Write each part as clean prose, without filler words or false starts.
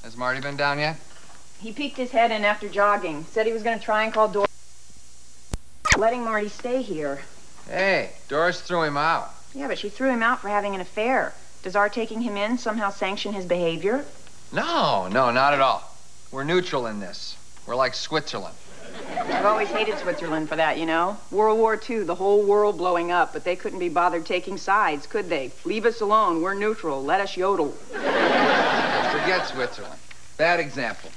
Has Marty been down yet? He peeked his head in after jogging. Said he was going to try and call Doris. Letting Marty stay here. Hey, Doris threw him out. Yeah, but she threw him out for having an affair. Does our taking him in somehow sanction his behavior? No, not at all. We're neutral in this. We're like Switzerland. I've always hated Switzerland for that, you know. World War II, the whole world blowing up, but they couldn't be bothered taking sides, could they? Leave us alone. We're neutral. Let us yodel. Forget Switzerland. Bad example.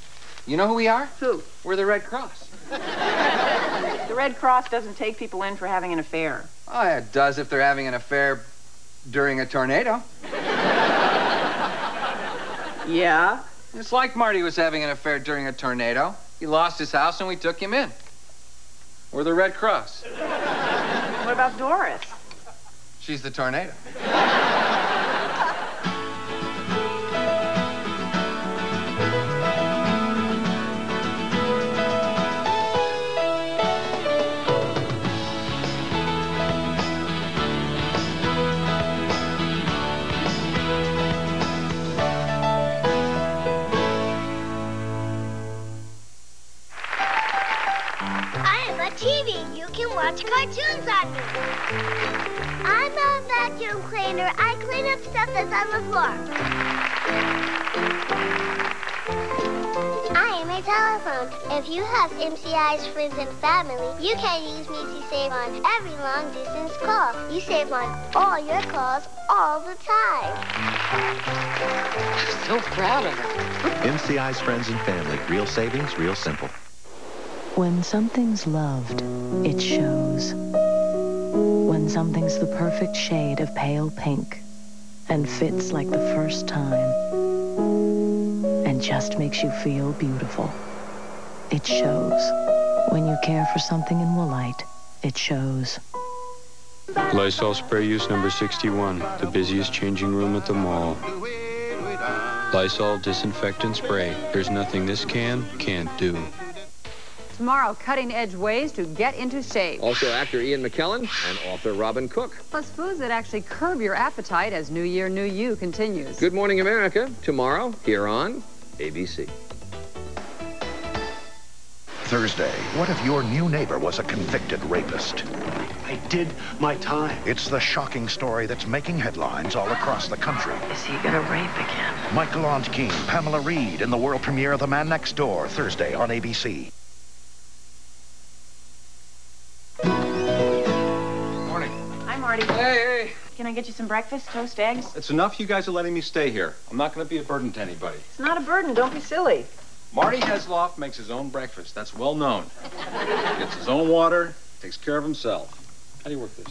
You know who we are? Who? We're the Red Cross. The Red Cross doesn't take people in for having an affair. Oh, yeah, it does if they're having an affair during a tornado. Yeah? It's like Marty was having an affair during a tornado. He lost his house and we took him in. We're the Red Cross. What about Doris? She's the tornado. TV, you can watch cartoons on me. I'm a vacuum cleaner. I clean up stuff that's on the floor. I am a telephone. If you have MCI's friends and family, you can use me to save on every long-distance call. You save on all your calls all the time. I'm so proud of her. MCI's friends and family. Real savings, real simple. When something's loved, it shows. When something's the perfect shade of pale pink and fits like the first time and just makes you feel beautiful, it shows. When you care for something in Woolite, it shows. Lysol spray use number 61, the busiest changing room at the mall. Lysol disinfectant spray. There's nothing this can can't do. Tomorrow, cutting-edge ways to get into shape. Also, actor Ian McKellen and author Robin Cook. Plus foods that actually curb your appetite as New Year, New You continues. Good Morning America, tomorrow, here on ABC. Thursday, what if your new neighbor was a convicted rapist? I did my time. It's the shocking story that's making headlines all across the country. Is he gonna rape again? Michael Ontkean, Pamela Reed in the world premiere of The Man Next Door, Thursday on ABC. Marty. Hey. Can I get you some breakfast? Toast, eggs? It's enough you guys are letting me stay here. I'm not going to be a burden to anybody. It's not a burden. Don't be silly. Marty Hesloff makes his own breakfast. That's well known. Gets his own water, takes care of himself. How do you work this?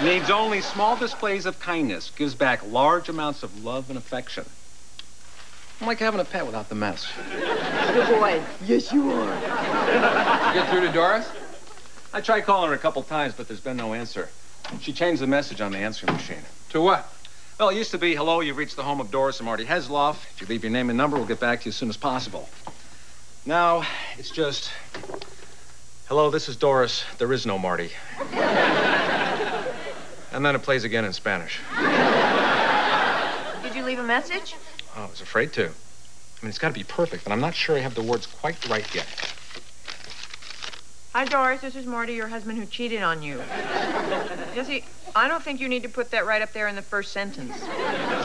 Needs only small displays of kindness. Gives back large amounts of love and affection. I'm like having a pet without the mess. Good boy. Yes, you are. You get through to Doris? I tried calling her a couple times, but there's been no answer. She changed the message on the answering machine. To what? Well, it used to be, hello, you've reached the home of Doris and Marty Hesloff. If you leave your name and number, we'll get back to you as soon as possible. Now, it's just, hello, this is Doris. There is no Marty. And then it plays again in Spanish. Did you leave a message? Oh, I was afraid to. I mean, it's got to be perfect, but I'm not sure I have the words quite right yet. Hi, Doris. This is Marty, your husband who cheated on you. Jesse, I don't think you need to put that right up there in the first sentence. Is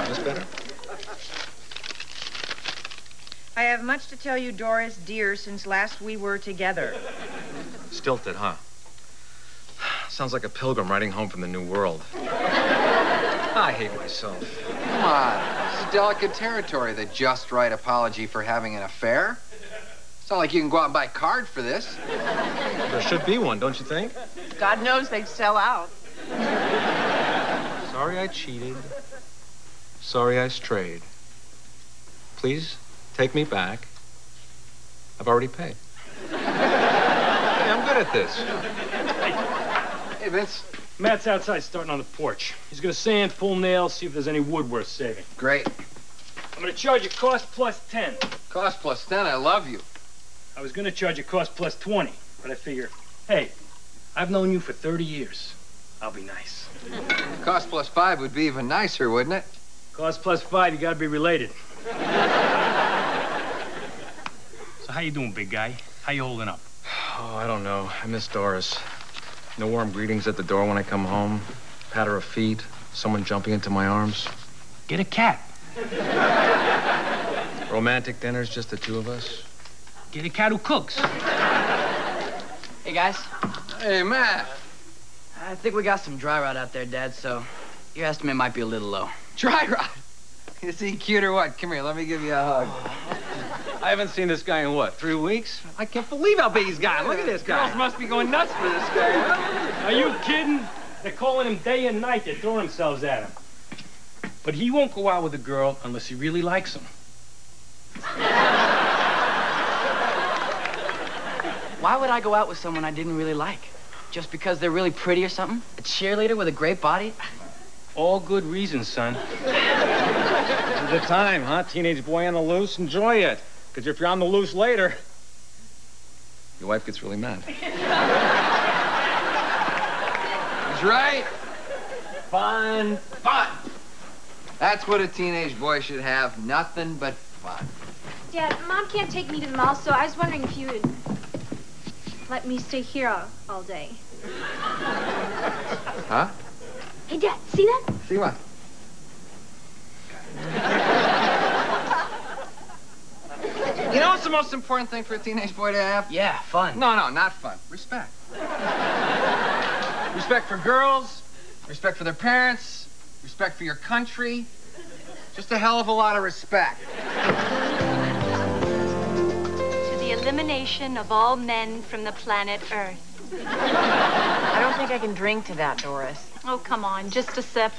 this better? I have much to tell you, Doris, dear, since last we were together. Stilted, huh? Sounds like a pilgrim riding home from the New World. I hate myself. Come on. It's delicate territory, the just right apology for having an affair. It's not like you can go out and buy a card for this. There should be one, don't you think? God knows they'd sell out. Sorry I cheated. Sorry I strayed. Please take me back. I've already paid. Hey, I'm good at this. Hey, Vince. Matt's outside starting on the porch. He's gonna sand, pull nails, see if there's any wood worth saving. Great. I'm gonna charge you cost plus 10. Cost plus 10, I love you. I was gonna charge you cost plus 20, but I figure, hey, I've known you for 30 years. I'll be nice. Cost plus 5 would be even nicer, wouldn't it? Cost plus 5, you gotta be related. So how you doing, big guy? How you holding up? Oh, I don't know. I miss Doris. No warm greetings at the door when I come home. Patter of feet. Someone jumping into my arms. Get a cat. Romantic dinners, just the two of us. Get a cat who cooks. Hey, guys. Hey, Matt. I think we got some dry rot out there, Dad, so your estimate might be a little low. Dry rot? Is he cute or what? Come here, let me give you a hug. I haven't seen this guy in what, 3 weeks? I can't believe how big he's gotten. Look at this guy. Girls must be going nuts for this guy. Are you kidding? They're calling him day and night. They throw themselves at him. But he won't go out with a girl unless he really likes them. Why would I go out with someone I didn't really like? Just because they're really pretty or something? A cheerleader with a great body? All good reasons, son. It's the time, huh? Teenage boy on the loose. Enjoy it. Because if you're on the loose later, your wife gets really mad. That's right. Fun. That's what a teenage boy should have. Nothing but fun. Dad, Mom can't take me to the mall, so I was wondering if you would let me stay here all day. Huh? Hey, Dad, see that? See what? You know what's the most important thing for a teenage boy to have? Yeah, fun. No, not fun. Respect. Respect for girls, respect for their parents, respect for your country. Just a hell of a lot of respect. To the elimination of all men from the planet Earth. I don't think I can drink to that, Doris. Oh, come on, just a sip.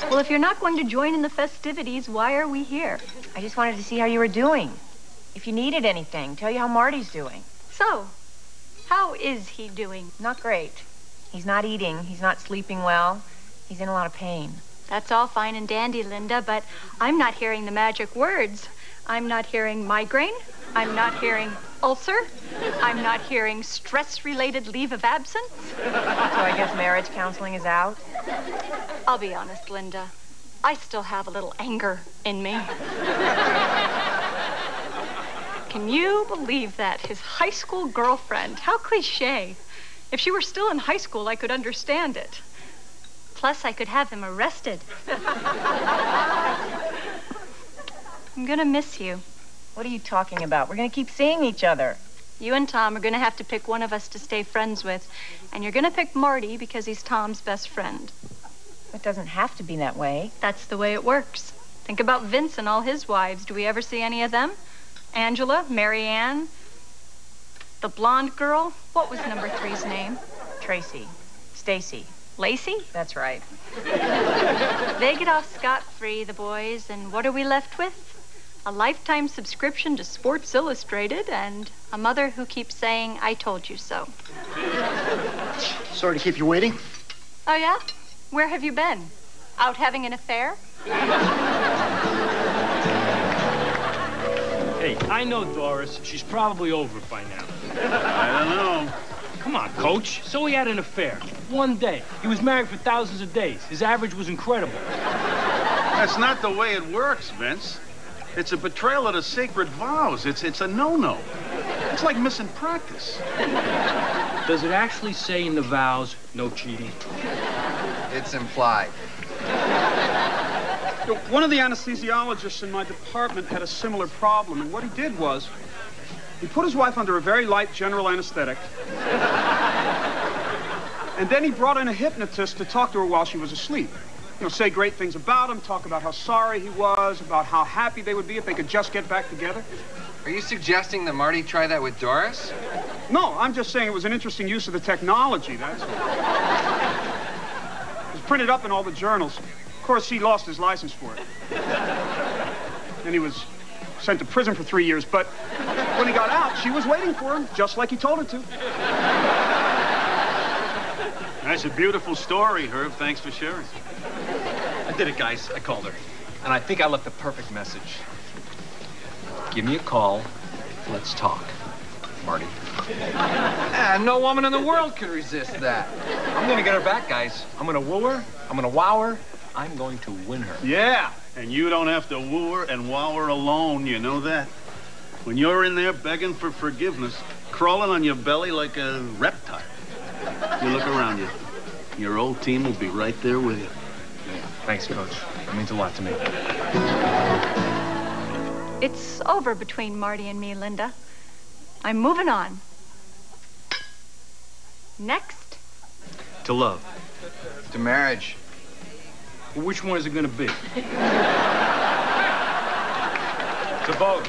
Well, if you're not going to join in the festivities, why are we here? I just wanted to see how you were doing. If you needed anything, tell you how Marty's doing. So, how is he doing? Not great. He's not eating. He's not sleeping well. He's in a lot of pain. That's all fine and dandy, Linda, but I'm not hearing the magic words. I'm not hearing migraine. I'm not hearing ulcer. I'm not hearing stress-related leave of absence. So I guess marriage counseling is out? I'll be honest, Linda. I still have a little anger in me. Can you believe that? His high school girlfriend. How cliche. If she were still in high school, I could understand it. Plus, I could have him arrested. I'm gonna miss you. What are you talking about? We're gonna keep seeing each other. You and Tom are gonna have to pick one of us to stay friends with. And you're gonna pick Marty because he's Tom's best friend. It doesn't have to be that way. That's the way it works. Think about Vince and all his wives. Do we ever see any of them? Angela, Mary Ann, the blonde girl. What was number 3's name? Tracy. Stacy. Lacey? That's right. They get off scot-free, the boys, and what are we left with? A lifetime subscription to Sports Illustrated and a mother who keeps saying, I told you so. Sorry to keep you waiting. Oh, yeah? Where have you been? Out having an affair? Hey, I know Doris. She's probably over it by now. I don't know. Come on, Coach. So he had an affair. One day. He was married for thousands of days. His average was incredible. That's not the way it works, Vince. It's a betrayal of the sacred vows. It's a no-no. It's like missing practice. Does it actually say in the vows, no cheating? It's implied. One of the anesthesiologists in my department had a similar problem, and what he did was he put his wife under a very light general anesthetic, and then he brought in a hypnotist to talk to her while she was asleep. You know, say great things about him, talk about how sorry he was, about how happy they would be if they could just get back together. Are you suggesting that Marty try that with Doris? No, I'm just saying it was an interesting use of the technology, that's all. It was printed up in all the journals. Of course, he lost his license for it. And he was sent to prison for 3 years, but when he got out, she was waiting for him, just like he told her to. That's a beautiful story, Herb. Thanks for sharing. I did it, guys. I called her. And I think I left the perfect message. Give me a call. Let's talk. Marty. Yeah, no woman in the world could resist that. I'm gonna get her back, guys. I'm gonna woo her. I'm gonna wow her. I'm going to win her. Yeah, and you don't have to woo her and wow her alone, you know that? When you're in there begging for forgiveness, crawling on your belly like a reptile, you look around you. Your old team will be right there with you. Thanks, Coach. It means a lot to me. It's over between Marty and me, Linda. I'm moving on. Next. To love. To marriage. Well, which one is it going to be? To both.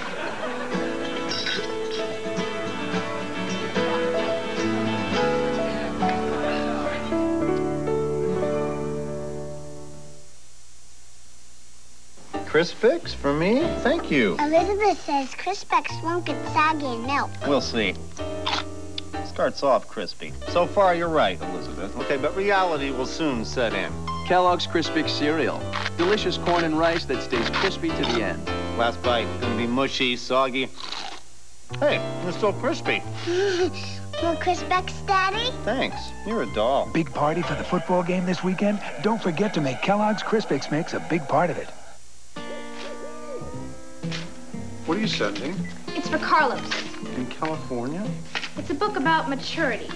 Crispix for me? Thank you. Elizabeth says Crispix won't get soggy in milk. We'll see. Starts off crispy. So far, you're right, Elizabeth. Okay, but reality will soon set in. Kellogg's Crispix cereal. Delicious corn and rice that stays crispy to the end. Last bite, gonna be mushy, soggy. Hey, it's so crispy. More Crispix, Daddy? Thanks. You're a doll. Big party for the football game this weekend? Don't forget to make Kellogg's Crispix Mix a big part of it. What are you sending? It's for Carlos. In California? It's a book about maturity.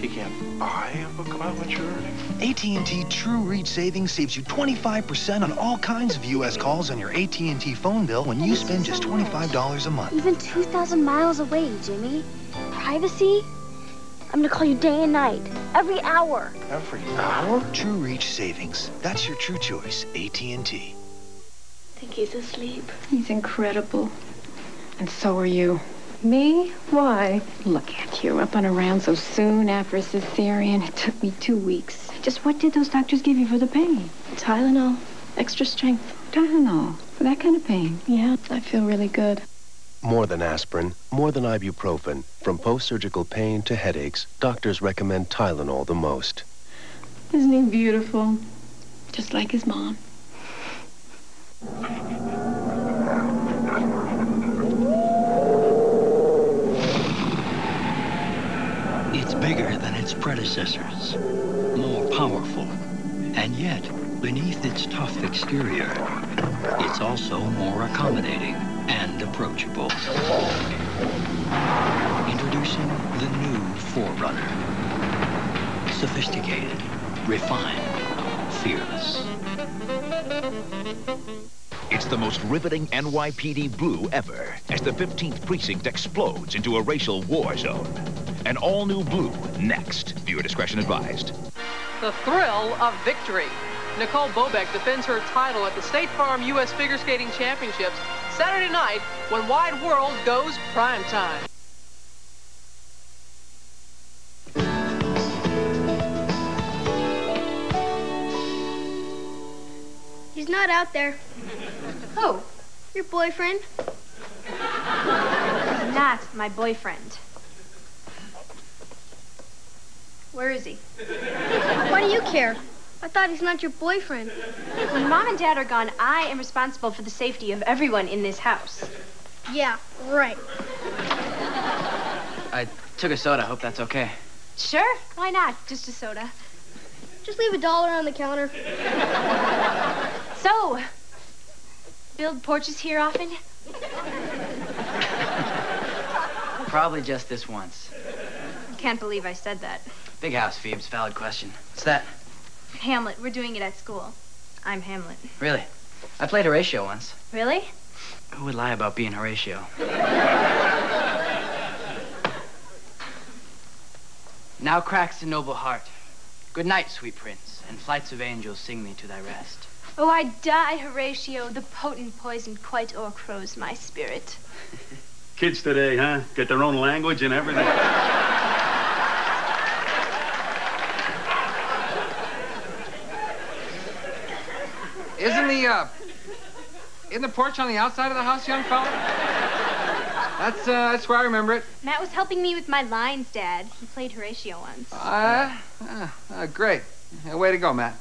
He can't buy a book about maturity? AT&T True Reach Savings saves you 25% on all kinds of U.S. calls on your AT&T phone bill when you spend just $25 a month. Even 2,000 miles away, Jimmy. Privacy? I'm gonna call you day and night, every hour. Every hour? True Reach Savings. That's your true choice, AT&T. Think he's asleep. He's incredible. And so are you. Me? Why? Look at you, up and around so soon after a cesarean. It took me 2 weeks. Just what did those doctors give you for the pain? Tylenol. Extra strength. Tylenol. For that kind of pain? Yeah, I feel really good. More than aspirin, more than ibuprofen. From post-surgical pain to headaches, doctors recommend Tylenol the most. Isn't he beautiful? Just like his mom. It's bigger than its predecessors, more powerful, and yet, beneath its tough exterior, it's also more accommodating and approachable. Introducing the new 4Runner. Sophisticated, refined, fearless. It's the most riveting NYPD Blue ever as the 15th Precinct explodes into a racial war zone. An all-new Blue, next. Viewer discretion advised. The thrill of victory. Nicole Bobeck defends her title at the State Farm U.S. Figure Skating Championships Saturday night when Wide World goes primetime. He's not out there. Who? Your boyfriend. Not my boyfriend. Where is he? Why do you care? I thought he's not your boyfriend. When Mom and Dad are gone, I am responsible for the safety of everyone in this house. Yeah, right. I took a soda. Hope that's okay. Sure, why not? Just a soda. Just leave $1 on the counter. So, build porches here often? Probably just this once. I can't believe I said that. Big house, Phoebes. Valid question. What's that? Hamlet. We're doing it at school. I'm Hamlet. Really? I played Horatio once. Really? Who would lie about being Horatio? Now cracks the noble heart. Good night, sweet prince, and flights of angels sing me to thy rest. Oh, I die, Horatio. The potent poison quite o'ercrows my spirit. Kids today, huh? Get their own language and everything. Isn't the porch on the outside of the house, young fella? That's where I remember it. Matt was helping me with my lines, Dad. He played Horatio once. Great. Way to go, Matt.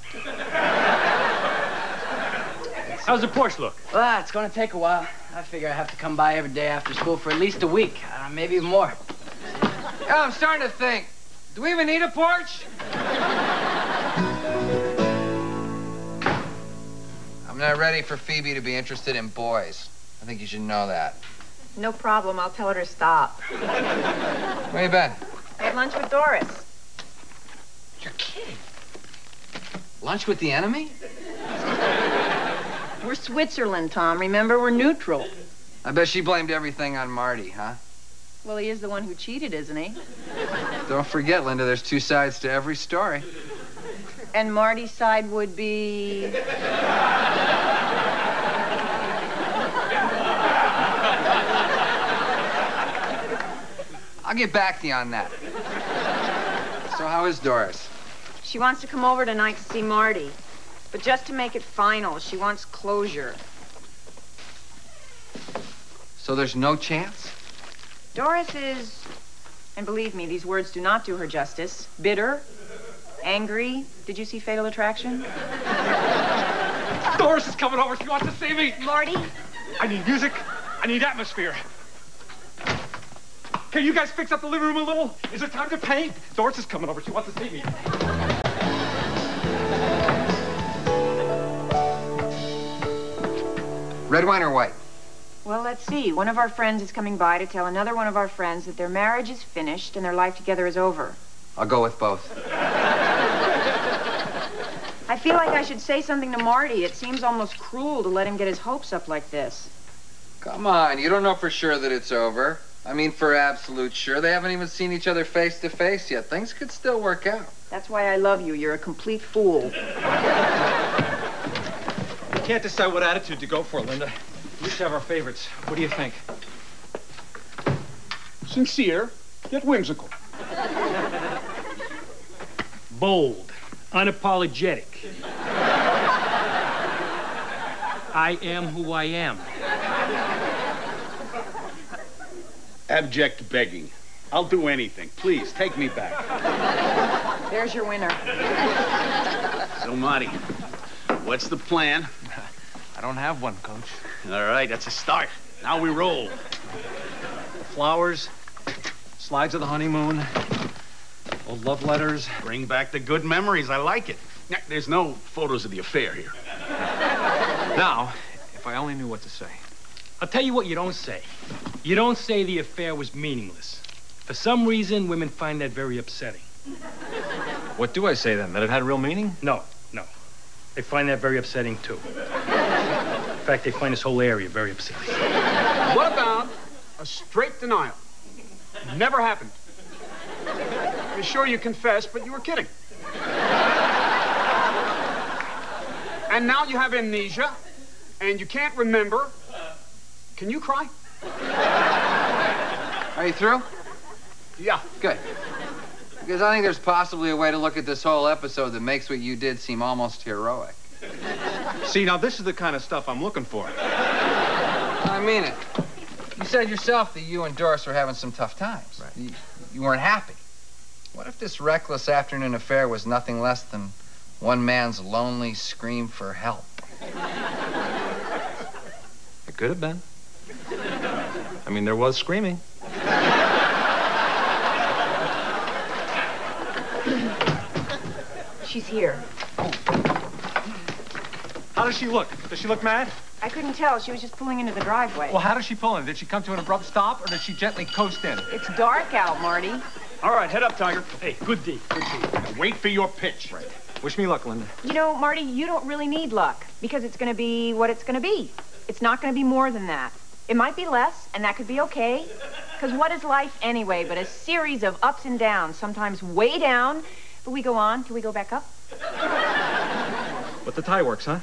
How's the porch look? Well, it's going to take a while. I figure I have to come by every day after school for at least a week, maybe even more. Yeah, I'm starting to think. Do we even need a porch? I'm not ready for Phoebe to be interested in boys. I think you should know that. No problem. I'll tell her to stop. Where you been? I had lunch with Doris. You're kidding. Lunch with the enemy? We're Switzerland, Tom. Remember, we're neutral. I bet she blamed everything on Marty, huh? Well, he is the one who cheated, isn't he? Don't forget, Linda, there's two sides to every story. And Marty's side would be... I'll get back to you on that. So how is Doris? She wants to come over tonight to see Marty. But just to make it final, she wants closure. So there's no chance? Doris is, and believe me, these words do not do her justice, bitter, angry. Did you see Fatal Attraction? Doris is coming over. She wants to see me. Marty? I need music. I need atmosphere. Can you guys fix up the living room a little? Is it time to paint? Doris is coming over. She wants to see me. Red wine or white? Well, let's see. One of our friends is coming by to tell another one of our friends that their marriage is finished and their life together is over. I'll go with both. I feel like I should say something to Marty. It seems almost cruel to let him get his hopes up like this. Come on, you don't know for sure that it's over. I mean, for absolute sure. They haven't even seen each other face to face yet. Things could still work out. That's why I love you. You're a complete fool. We can't decide what attitude to go for, Linda. We each have our favorites. What do you think? Sincere, yet whimsical. Bold. Unapologetic. I am who I am. Abject begging. I'll do anything. Please, take me back. There's your winner. So, Marty, what's the plan? I don't have one, Coach. All right, that's a start. Now we roll. Flowers, slides of the honeymoon, old love letters. Bring back the good memories. I like it. Now, there's no photos of the affair here. Now, if I only knew what to say. I'll tell you what you don't say. You don't say the affair was meaningless. For some reason, women find that very upsetting. What do I say then? That it had real meaning? No. They find that very upsetting, too. In fact, they find this whole area very upsetting. What about a straight denial? Never happened. You're sure you confessed, but you were kidding. And now you have amnesia, and you can't remember. Can you cry? Are you through? Yeah. Good. Because I think there's possibly a way to look at this whole episode that makes what you did seem almost heroic. See, now this is the kind of stuff I'm looking for. I mean it. You said yourself that you and Doris were having some tough times. Right. You weren't happy. What if this reckless afternoon affair was nothing less than one man's lonely scream for help? It could have been. I mean, there was screaming. She's here. How does she look? Does she look mad? I couldn't tell. She was just pulling into the driveway. Well, how does she pull in? Did she come to an abrupt stop, or did she gently coast in? It's dark out, Marty. All right, head up, Tiger. Hey, good D. Now wait for your pitch. Right. Wish me luck, Linda. You know, Marty, you don't really need luck because it's going to be what it's going to be. It's not going to be more than that. It might be less, and that could be okay. Because what is life anyway but a series of ups and downs, sometimes way down, but we go on till we go back up? But the tie works, huh?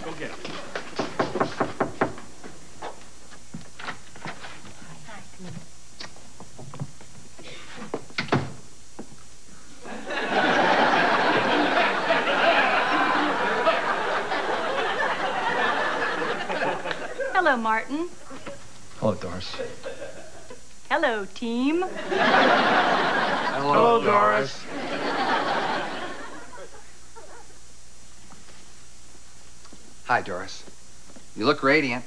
Go get it. Hello, Martin. Hello, Doris. Hello, team. Hello, Doris. Hi, Doris. You look radiant.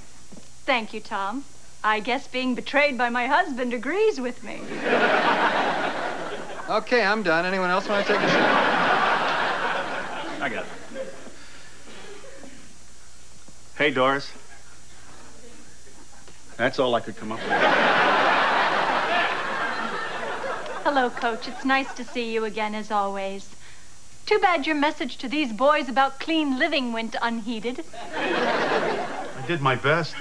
Thank you, Tom. I guess being betrayed by my husband agrees with me. Okay, I'm done. Anyone else want to take a shot? I got it. Hey, Doris. That's all I could come up with. Hello, Coach. It's nice to see you again, as always. Too bad your message to these boys about clean living went unheeded. I did my best.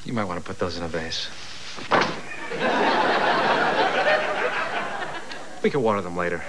You might want to put those in a vase. We can water them later.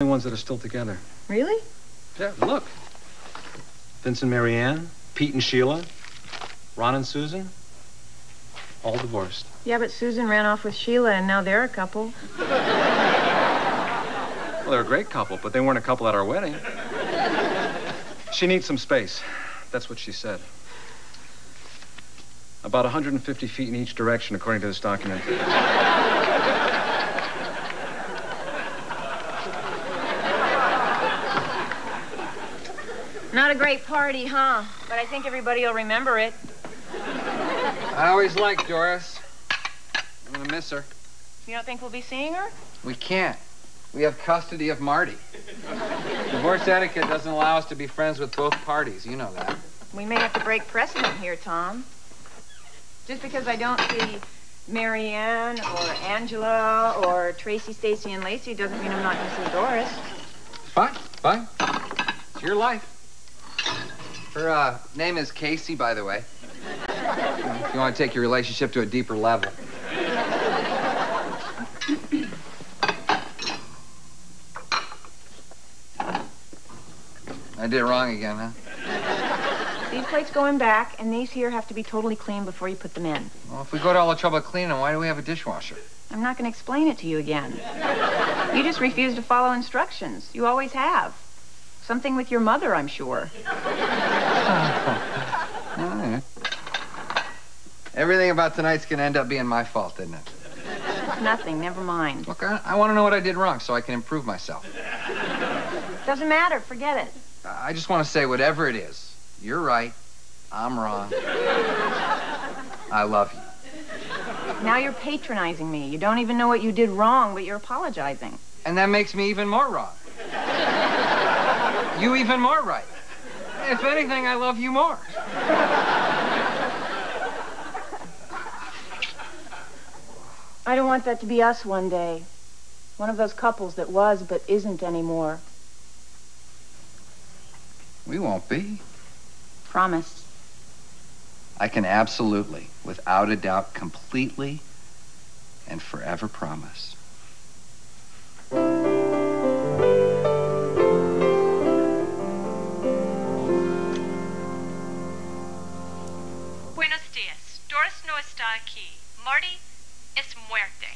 Ones that are still together. Really? Yeah, look. Vince and Marianne, Pete and Sheila, Ron and Susan, all divorced. Yeah, but Susan ran off with Sheila, and now they're a couple. Well, they're a great couple, but they weren't a couple at our wedding. She needs some space. That's what she said. About 150 feet in each direction, according to this document. Not a great party, huh? But I think everybody will remember it. I always liked Doris. I'm gonna miss her. You don't think we'll be seeing her? We can't. We have custody of Marty. Divorce etiquette doesn't allow us to be friends with both parties. You know that. We may have to break precedent here, Tom. Just because I don't see Marianne or Angela or Tracy, Stacy, and Lacey doesn't mean I'm not going to see Doris. Fine, fine. It's your life. Her name is Casey, by the way. If you want to take your relationship to a deeper level. I did it wrong again, huh? These plates go in back, and these here have to be totally clean before you put them in. Well, if we go to all the trouble of cleaning them, why do we have a dishwasher? I'm not going to explain it to you again. You just refuse to follow instructions. You always have. Something with your mother, I'm sure. Everything about tonight's going to end up being my fault, isn't it? Nothing, never mind. Look, I want to know what I did wrong so I can improve myself. Doesn't matter, forget it. I just want to say whatever it is, you're right, I'm wrong. I love you. Now you're patronizing me. You don't even know what you did wrong, but you're apologizing. And that makes me even more wrong. You even more right. If anything, I love you more. I don't want that to be us one day. One of those couples that was but isn't anymore. We won't be. Promise. I can absolutely, without a doubt, completely and forever promise. Buenos días. Doris no está aquí. Marty es muerte.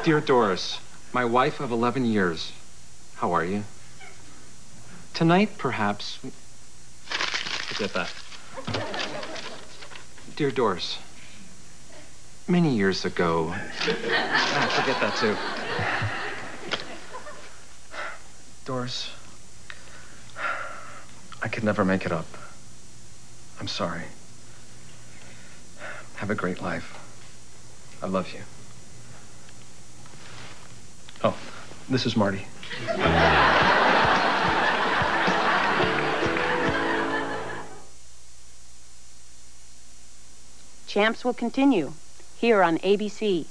Dear Doris, my wife of 11 years, how are you? Tonight, perhaps... Forget that. Dear Doris, many years ago... forget that, too. Doris, I could never make it up. I'm sorry. Have a great life. I love you. Oh, this is Marty. Champs will continue here on ABC.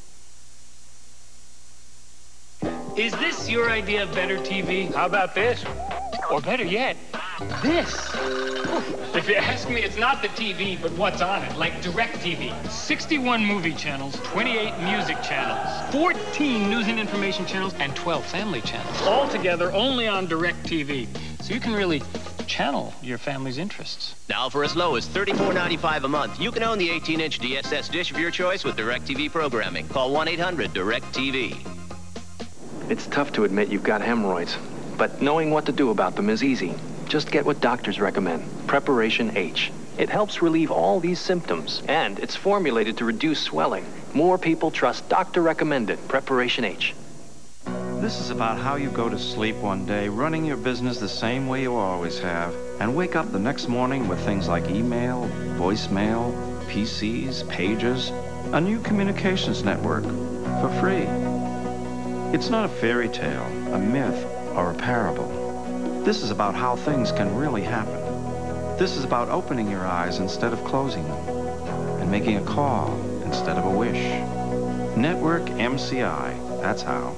Is this your idea of better TV? How about this? Or better yet, this. If you ask me, it's not the TV, but what's on it, like DirecTV. 61 movie channels, 28 music channels, 14 news and information channels, and 12 family channels. All together only on DirecTV. So you can really channel your family's interests. Now, for as low as $34.95 a month, you can own the 18-inch DSS dish of your choice with DirecTV programming. Call 1-800-DirecTV. It's tough to admit you've got hemorrhoids, but knowing what to do about them is easy. Just get what doctors recommend, Preparation H. It helps relieve all these symptoms, and it's formulated to reduce swelling. More people trust doctor-recommended Preparation H. This is about how you go to sleep one day, running your business the same way you always have, and wake up the next morning with things like email, voicemail, PCs, pagers, a new communications network for free. It's not a fairy tale, a myth, or a parable. This is about how things can really happen. This is about opening your eyes instead of closing them, and making a call instead of a wish. Network MCI, that's how.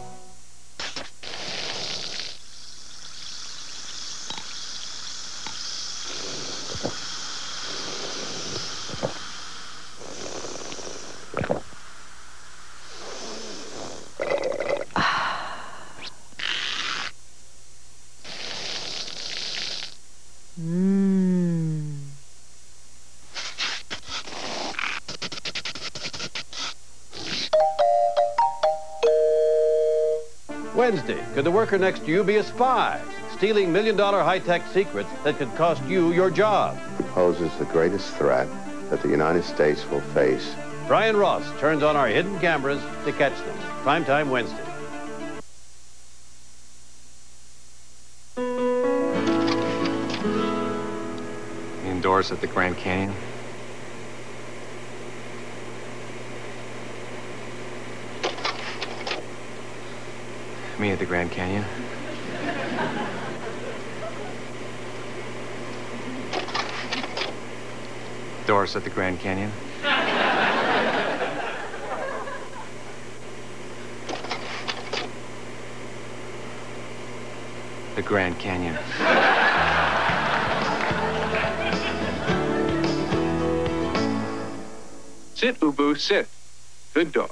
Wednesday, could the worker next to you be a spy, stealing million-dollar high-tech secrets that could cost you your job? Poses the greatest threat that the United States will face. Brian Ross turns on our hidden cameras to catch them. Primetime Wednesday. Me and Doris at the Grand Canyon. Me at the Grand Canyon. Doris at the Grand Canyon. The Grand Canyon. Sit, Ubu, sit. Good dog.